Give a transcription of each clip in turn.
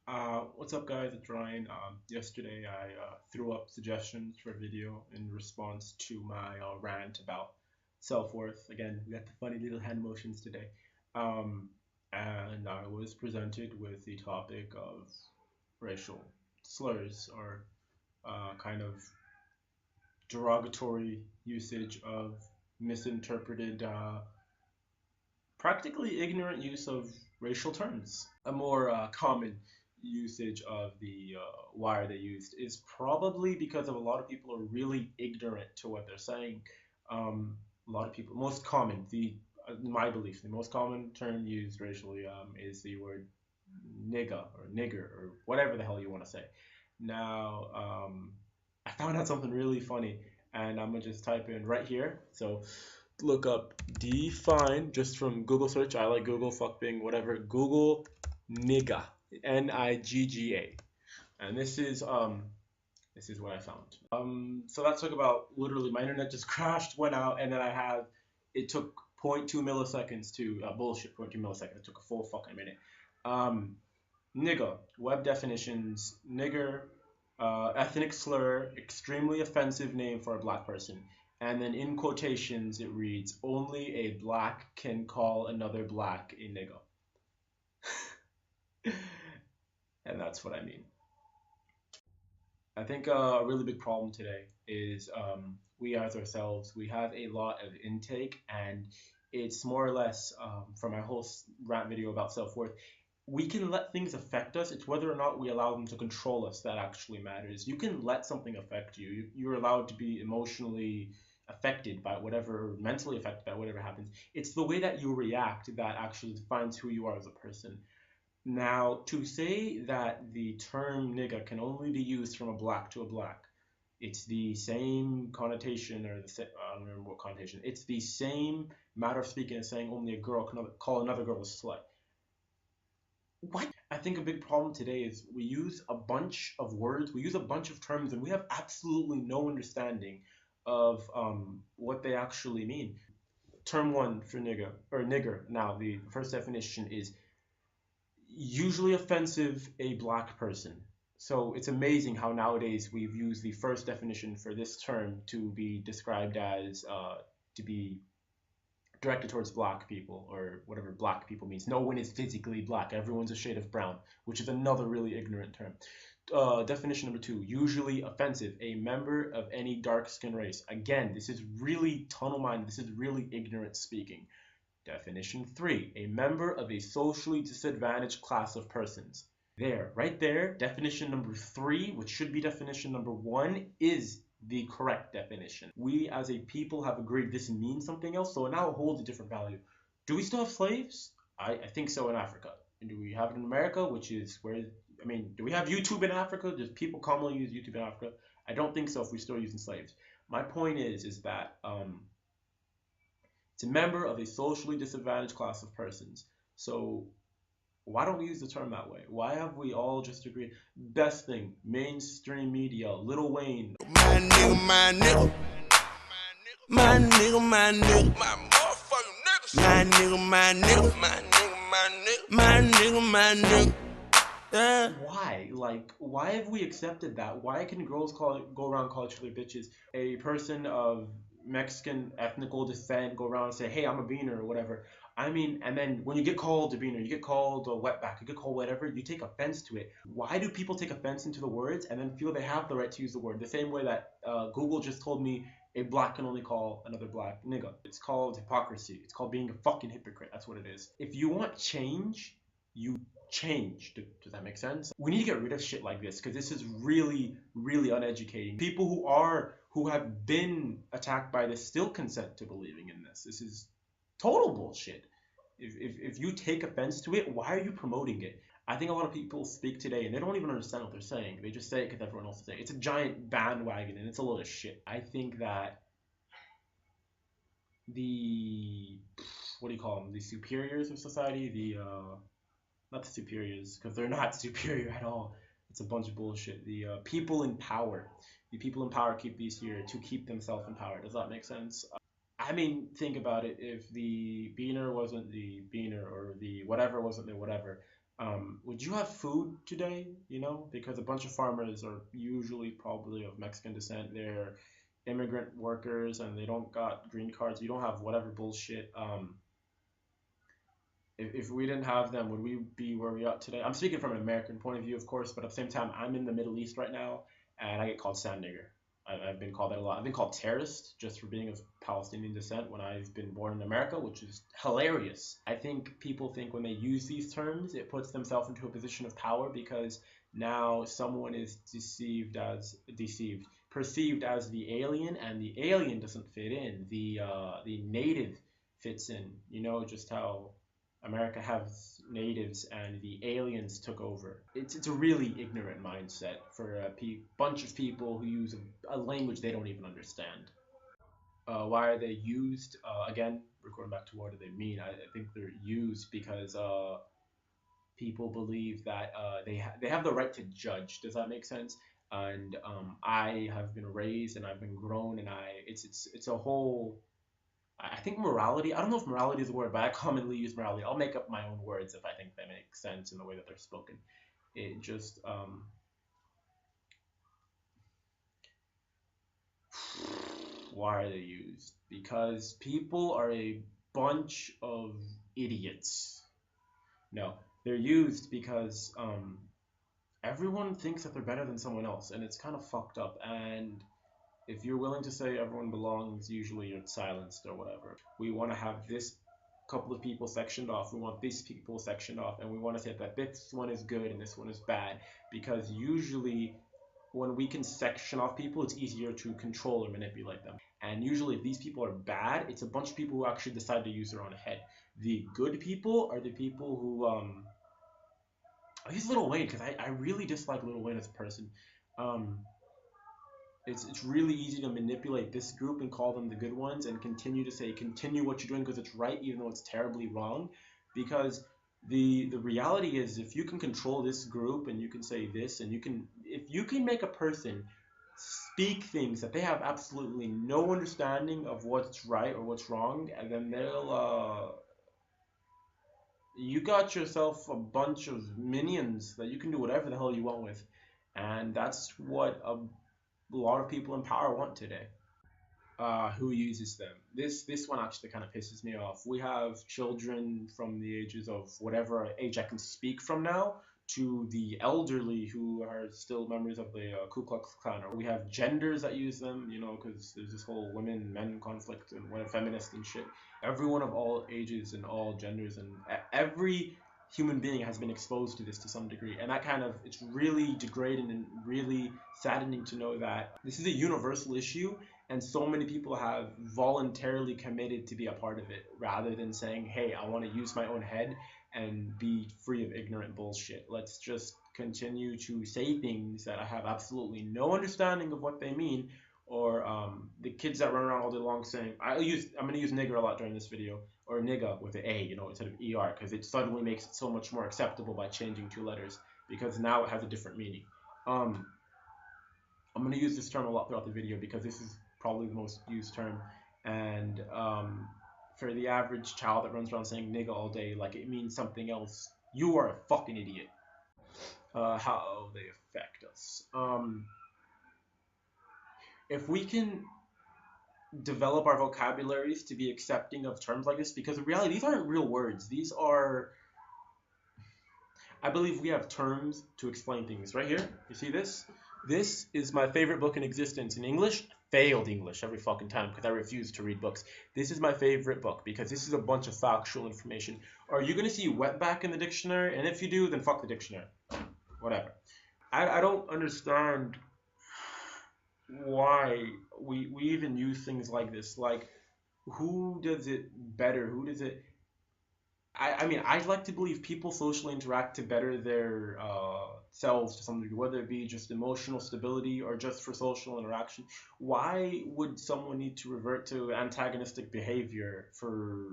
What's up, guys? It's Ryan. Yesterday, I threw up suggestions for a video in response to my rant about self-worth. Again, we got the funny little hand motions today. Um, and I was presented with the topic of racial slurs or kind of derogatory usage of misinterpreted, practically ignorant use of racial terms. A more common usage of the why are they used is probably because of a lot of people are really ignorant to what they're saying. A lot of people, most common, in my belief, the most common term used racially is the word nigga or nigger or whatever the hell you want to say. Now, I found out something really funny, and I'm gonna just type in right here. So look up define just from Google search. I like Google, fuck Bing, whatever. Google nigga, Nigga, and this is what I found. So that took about literally my internet just crashed, went out, and then it took zero point 0.2 milliseconds to bullshit 0.2 milliseconds. It took a full fucking minute. Um, Nigga, web definitions, nigger, ethnic slur, extremely offensive name for a black person. And then in quotations, it reads, only a black can call another black a nigga. And that's what I mean. I think a really big problem today is we as ourselves, we have a lot of intake, and it's more or less from my whole rant video about self-worth, we can let things affect us. It's whether or not we allow them to control us that actually matters. You can let something affect you. You're allowed to be emotionally affected by whatever, mentally affected by whatever happens. It's the way that you react that actually defines who you are as a person. Now, to say that the term nigga can only be used from a black to a black, it's the same connotation, or I don't remember what connotation. It's the same matter of speaking as saying only a girl can call another girl a slut. What? I think a big problem today is we use a bunch of words, we use a bunch of terms, and we have absolutely no understanding of what they actually mean. Term one for nigga or nigger. Now, the first definition is usually offensive a black person. So it's amazing how nowadays we've used the first definition for this term to be described as to be directed towards black people, or whatever black people means. No one is physically black. Everyone's a shade of brown, which is another really ignorant term. Definition number two, usually offensive, a member of any dark skin race. Again, this is really tunnel minded. This is really ignorant speaking. Definition three, a member of a socially disadvantaged class of persons. There, right there, definition number three, which should be definition number one, is the correct definition. We as a people have agreed this means something else, so it now holds a different value. Do we still have slaves? I think so in Africa. And do we have it in America, which is where, I mean, do we have YouTube in Africa? Does people commonly use YouTube in Africa? I don't think so if we're still using slaves. My point is that it's a member of a socially disadvantaged class of persons. So why don't we use the term that way? Why have we all just agreed? Best thing, mainstream media, Lil Wayne. My nigga, my nigga. My nigga, my nigga. My motherfucking nigga. My nigga, my nigga. My nigga, my nigga. My nigga, my nigga. Why? Like, why have we accepted that? Why can girls go around calling each other bitches? A person of Mexican ethnical descent go around and say, "Hey, I'm a beaner" or whatever. I mean, and then when you get called a beaner, you get called a wetback, you get called whatever, you take offense to it. Why do people take offense into the words and then feel they have the right to use the word? The same way that Google just told me a black can only call another black nigga. It's called hypocrisy. It's called being a fucking hypocrite. That's what it is. If you want change, you change. Does that make sense? We need to get rid of shit like this because this is really, really uneducating. People who have been attacked by this still consent to believing in this. This is total bullshit. If you take offense to it, why are you promoting it? I think a lot of people speak today and they don't even understand what they're saying. They just say it because everyone else is saying it. It's a giant bandwagon and it's a load of shit. I think that the, what do you call them? The superiors of society, not the superiors, because they're not superior at all. It's a bunch of bullshit. The people in power. The people in power keep these here to keep themselves in power. Does that make sense? I mean, think about it. If the beaner wasn't the beaner, or the whatever wasn't the whatever, Would you have food today? You know, because a bunch of farmers are usually probably of Mexican descent. They're immigrant workers and they don't got green cards. You don't have whatever bullshit. If we didn't have them, would we be where we are today? I'm speaking from an American point of view, of course, but at the same time, I'm in the Middle East right now, and I get called sand nigger. I've been called that a lot. I've been called terrorist just for being of Palestinian descent when I've been born in America, which is hilarious. I think people think when they use these terms, it puts themselves into a position of power because now someone is perceived as the alien, and the alien doesn't fit in. The native fits in. You know just how America has natives and the aliens took over. It's a really ignorant mindset for a bunch of people who use a language they don't even understand. Why are they used? Again, recording back to what do they mean? I think they're used because people believe that they have the right to judge. Does that make sense? And I have been raised and I've been grown, and it's a whole. I think morality. I don't know if morality is a word, but I commonly use morality. I'll make up my own words if I think they make sense in the way that they're spoken. It just why are they used? Because people are a bunch of idiots. No, they're used because everyone thinks that they're better than someone else, and it's kind of fucked up. And if you're willing to say everyone belongs, usually you're silenced or whatever. We want to have this couple of people sectioned off. We want these people sectioned off, and we want to say that this one is good and this one is bad because usually when we can section off people, it's easier to control or manipulate them. And usually, if these people are bad, it's a bunch of people who actually decide to use their own head. The good people are the people who he's Lil Wayne because I really dislike Lil Wayne as a person. Um, it's really easy to manipulate this group and call them the good ones and continue to say continue what you're doing because it's right even though it's terribly wrong, because the reality is if you can control this group and you can say this and you can if you can make a person speak things that they have absolutely no understanding of what's right or what's wrong, and then they'll you got yourself a bunch of minions that you can do whatever the hell you want with, and that's what a lot of people in power want today. Who uses them. This one actually kind of pisses me off. We have children from the ages of whatever age I can speak from now to the elderly who are still members of the Ku Klux Klan. Or we have genders that use them, you know, because there's this whole women men conflict and what feminist and shit. Everyone of all ages and all genders and every human being has been exposed to this to some degree, and that kind of it's really degrading and really saddening to know that this is a universal issue and so many people have voluntarily committed to be a part of it rather than saying, hey, I want to use my own head and be free of ignorant bullshit. Let's just continue to say things that I have absolutely no understanding of what they mean. Or the kids that run around all day long saying, I'm going to use nigger a lot during this video, or nigga with an A, you know, instead of ER, because it suddenly makes it so much more acceptable by changing two letters, because now it has a different meaning. Um, I'm going to use this term a lot throughout the video because this is probably the most used term. And for the average child that runs around saying nigga all day, like it means something else. You are a fucking idiot. How they affect us. If we can develop our vocabularies to be accepting of terms like this, because in reality, these aren't real words. These are, I believe we have terms to explain things. Right here, you see this? This is my favorite book in existence in English. Failed English every fucking time because I refuse to read books. This is my favorite book because this is a bunch of factual information. Are you going to see wetback in the dictionary? And if you do, then fuck the dictionary. Whatever. I don't understand why we even use things like this. Like, who does it better? Who does it I mean, I'd like to believe people socially interact to better their selves to some degree, whether it be just emotional stability or just for social interaction. Why would someone need to revert to antagonistic behavior for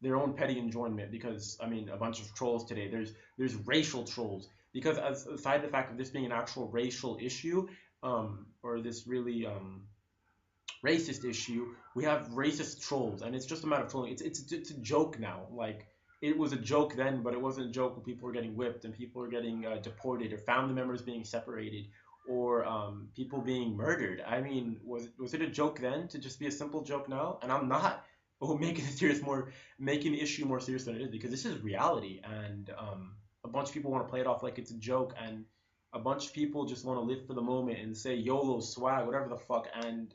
their own petty enjoyment? Because I mean, a bunch of trolls today. There's racial trolls. Because aside the fact of this being an actual racial issue, or this really racist issue, we have racist trolls, and it's just a matter of trolling. It's a joke now. Like it was a joke then, but it wasn't a joke when people were getting whipped and people were getting deported or family members being separated or people being murdered. I mean, was it a joke then to just be a simple joke now? And I'm not making it serious more, making the issue more serious than it is because this is reality, and a bunch of people want to play it off like it's a joke, and a bunch of people just want to live for the moment and say YOLO, swag, whatever the fuck, and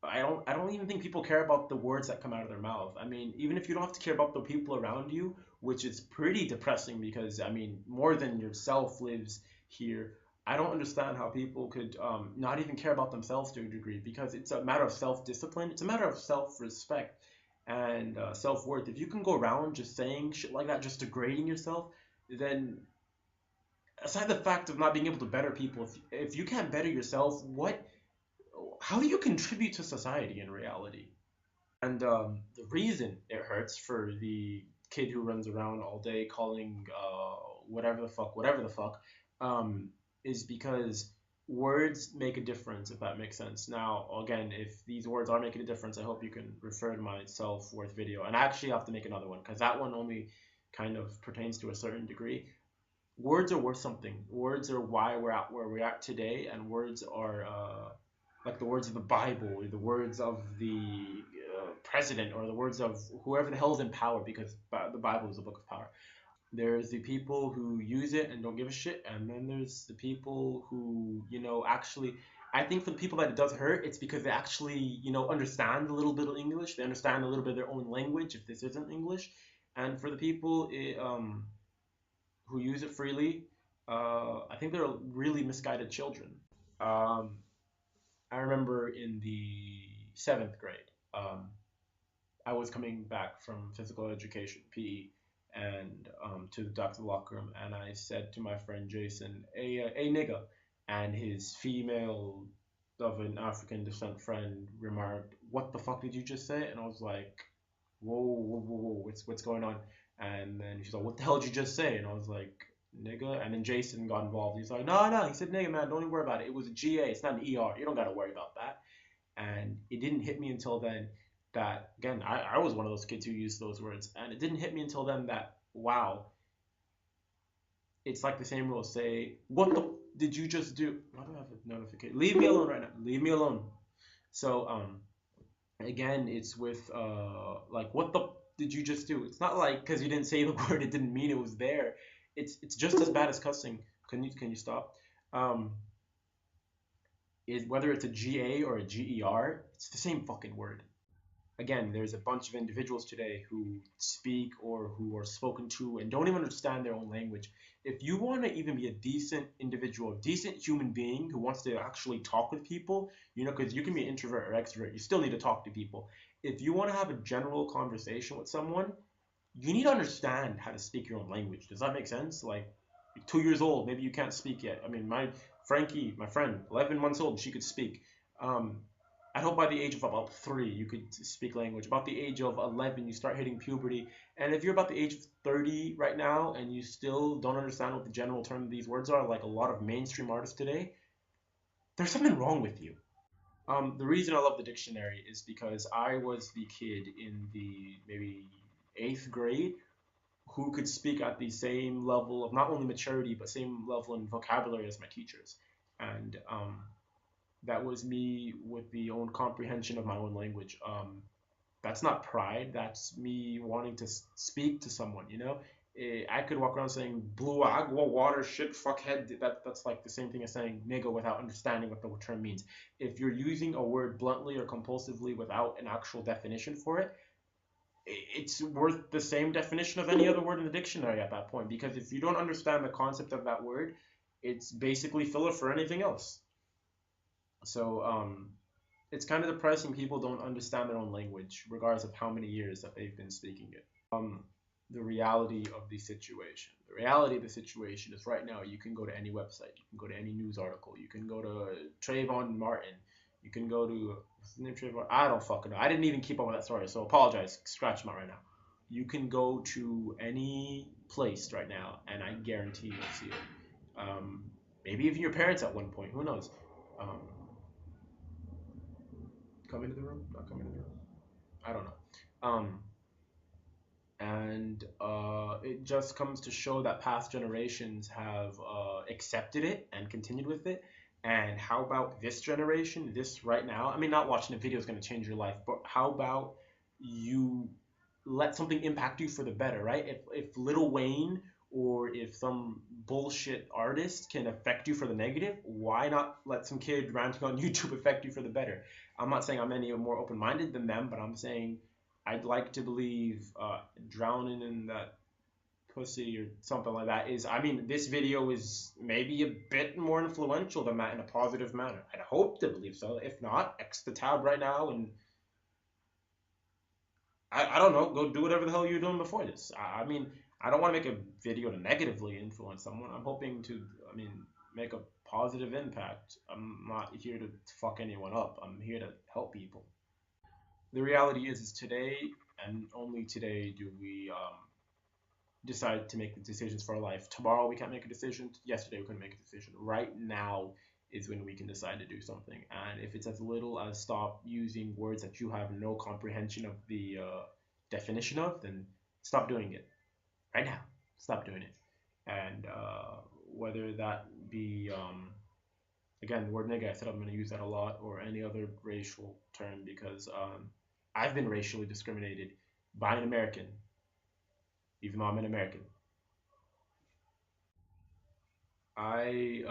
I don't even think people care about the words that come out of their mouth. I mean, even if you don't have to care about the people around you, which is pretty depressing because I mean, more than yourself lives here. I don't understand how people could not even care about themselves to a degree because it's a matter of self-discipline. It's a matter of self-respect and self-worth. If you can go around just saying shit like that, just degrading yourself, then aside the fact of not being able to better people, if you can't better yourself, how do you contribute to society in reality? And the reason it hurts for the kid who runs around all day calling whatever the fuck, um, is because words make a difference, if that makes sense. Now, again, if these words are making a difference, I hope you can refer to my self worth video. And I actually have to make another one because that one only kind of pertains to a certain degree. Words are worth something. Words are why we're at where we're at today, and words are like the words of the Bible, or the words of the president, or the words of whoever the hell is in power, because the Bible is a book of power. There's the people who use it and don't give a shit, and then there's the people who, actually. I think for the people that it does hurt, it's because they actually, understand a little bit of English. They understand a little bit of their own language if this isn't English. And for the people who use it freely, I think they're really misguided children. Um, I remember in the seventh grade, I was coming back from physical education, PE, and to the doctor locker room, and I said to my friend Jason, a nigga, and his female of an African descent friend remarked, "What the fuck did you just say?" And I was like, "Whoa, whoa, whoa, whoa, what's going on?" And then she's like, "What the hell did you just say?" And I was like, "Nigga." And then Jason got involved. He's like, "No, no," he said, "Nigga, man, don't even worry about it. It was a GA. It's not an ER. You don't gotta worry about that." And it didn't hit me until then that, again, I was one of those kids who used those words, and it didn't hit me until then that, wow, it's like the same rule. Say, "What the did you just do?" Why do I have a notification? Leave me alone right now. Leave me alone. So again, it's with like, what the did you just do? It's not like because you didn't say the word, it didn't mean it was there. It's just as bad as cussing. Can you stop? Um, is whether it's a GA or a GER, it's the same fucking word. Again, there's a bunch of individuals today who speak or who are spoken to and don't even understand their own language. If you want to even be a decent individual, a decent human being who wants to actually talk with people, because you can be an introvert or extrovert, you still need to talk to people. If you want to have a general conversation with someone, you need to understand how to speak your own language. Does that make sense? Like, 2 years old, maybe you can't speak yet. I mean, my Frankie, my friend, 11 months old, she could speak. Um, I hope by the age of about 3, you could speak language. About the age of 11, you start hitting puberty. And if you're about the age of 30 right now and you still don't understand what the general term of these words are, like a lot of mainstream artists today, there's something wrong with you. The reason I love the dictionary is because I was the kid in the maybe 8th grade who could speak at the same level of not only maturity but same level in vocabulary as my teachers, and that was me with the own comprehension of my own language. That's not pride. That's me wanting to speak to someone. I could walk around saying blue agua, water, shit, fuckhead. That's like the same thing as saying nigga without understanding what the term means. If you're using a word bluntly or compulsively without an actual definition for it, it's worth the same definition of any other word in the dictionary at that point. Because if you don't understand the concept of that word, it's basically filler for anything else. So it's kind of depressing people don't understand their own language, regardless of how many years that they've been speaking it. The reality of the situation. The reality of the situation is right now you can go to any website, you can go to any news article, you can go to Trayvon Martin, you can go to what's his name, Trayvon? I don't fucking know. I didn't even keep up with that story, so apologize. Scratch him out right now. You can go to any place right now, and I guarantee you'll see it. Maybe even your parents at one point. Who knows? Um, come into the room? Not come into the room. I don't know. and it just comes to show that past generations have accepted it and continued with it. And how about this generation, this right now? I mean, not watching a video is going to change your life, but how about you let something impact you for the better, right? If Lil Wayne or if some bullshit artist can affect you for the negative, why not let some kid ranting on YouTube affect you for the better? I'm not saying I'm any more open minded than them, but I'm saying I'd like to believe drowning in that pussy or something like that is, I mean, this video is maybe a bit more influential than that in a positive manner. I'd hope to believe so. If not, X the tab right now and I don't know, go do whatever the hell you were doing before this. I mean, I don't want to make a video to negatively influence someone. I'm hoping to, I mean, make a positive impact. I'm not here to fuck anyone up. I'm here to help people. The reality is today and only today do we decide to make the decisions for our life. Tomorrow we can't make a decision. Yesterday we couldn't make a decision. Right now is when we can decide to do something. And if it's as little as stop using words that you have no comprehension of the definition of, then stop doing it right now. Stop doing it. And whether that be again the word nigga, I said I'm going to use that a lot, or any other racial term because I've been racially discriminated by an American, even though I'm an American. I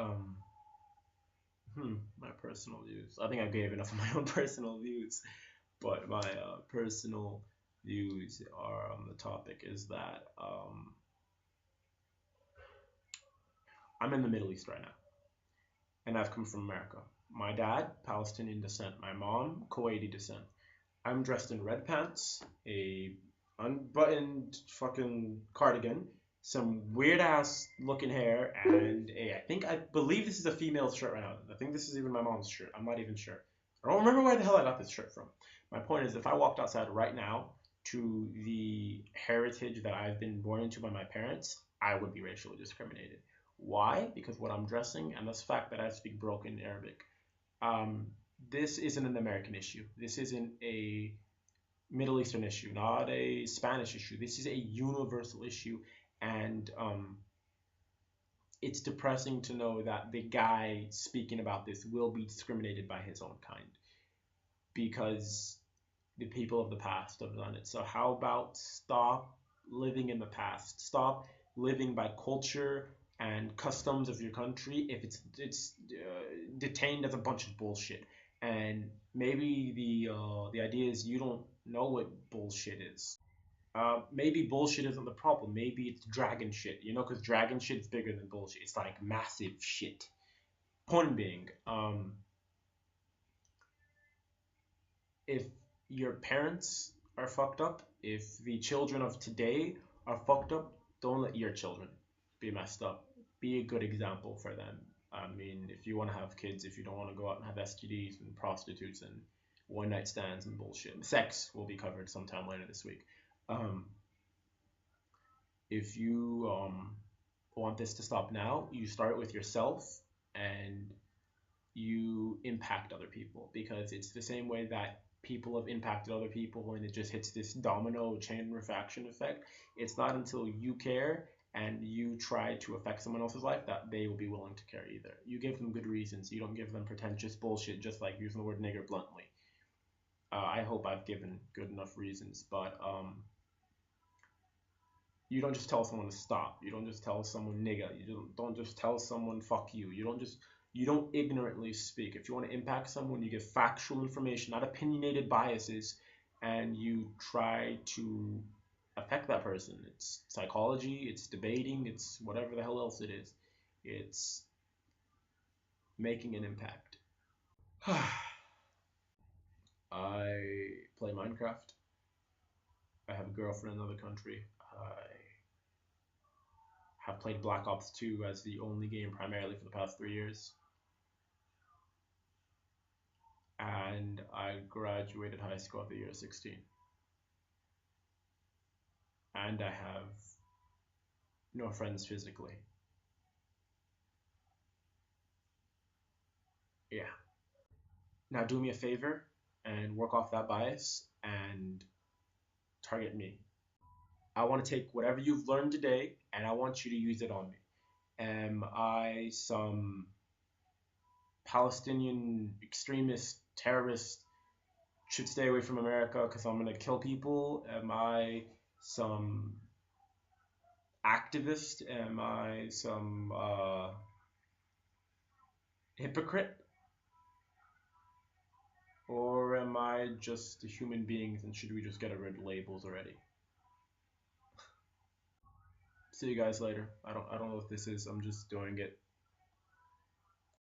my personal views. I think I gave enough of my own personal views, but my personal views are on the topic is that I'm in the Middle East right now, and I've come from America. My dad, Palestinian descent. My mom, Kuwaiti descent. I'm dressed in red pants, a unbuttoned fucking cardigan, some weird ass looking hair, and I believe this is a female shirt right now. I think this is even my mom's shirt. I'm not even sure. I don't remember where the hell I got this shirt from. My point is, if I walked outside right now to the heritage that I've been born into by my parents, I would be racially discriminated. Why? Because what I'm dressing and the fact that I speak broken Arabic. Um, this isn't an American issue. This isn't a Middle Eastern issue, not a Spanish issue. This is a universal issue, and it's depressing to know that the guy speaking about this will be discriminated by his own kind because the people of the past have done it. So how about stop living in the past? Stop living by culture and customs of your country if detained as a bunch of bullshit. And maybe the idea is you don't know what bullshit is. Maybe bullshit isn't the problem. Maybe it's dragon shit. You know, because dragon shit is bigger than bullshit. It's like massive shit. Point being, if your parents are fucked up, if the children of today are fucked up, don't let your children be messed up. Be a good example for them. I mean, if you want to have kids, if you don't want to go out and have STDs and prostitutes and one night stands and bullshit, sex will be covered sometime later this week. Um, if you want this to stop now, you start with yourself and you impact other people because it's the same way that people have impacted other people and it just hits this domino chain reaction effect. It's not until you care and you try to affect someone else's life that they will be willing to care either. You give them good reasons. You don't give them pretentious bullshit just like using the word nigger bluntly. I hope I've given good enough reasons, but you don't just tell someone to stop. You don't just tell someone nigga. You don't just tell someone fuck you. You don't ignorantly speak. If you want to impact someone, you give factual information, not opinionated biases, and you try to affect that person. It's psychology, it's debating, it's whatever the hell else it is. It's making an impact. I play Minecraft. I have a girlfriend in another country. I have played Black Ops 2 as the only game primarily for the past 3 years. And I graduated high school at the year 16. And I have no friends physically. Yeah. Now do me a favor and work off that bias and target me. I want to take whatever you've learned today and I want you to use it on me. Am I some Palestinian extremist terrorist should stay away from America because I'm gonna kill people? Am I some activist? Am I some hypocrite? Or am I just a human being and should we just get rid of labels already? See you guys later. I don't know what this is. I'm just doing it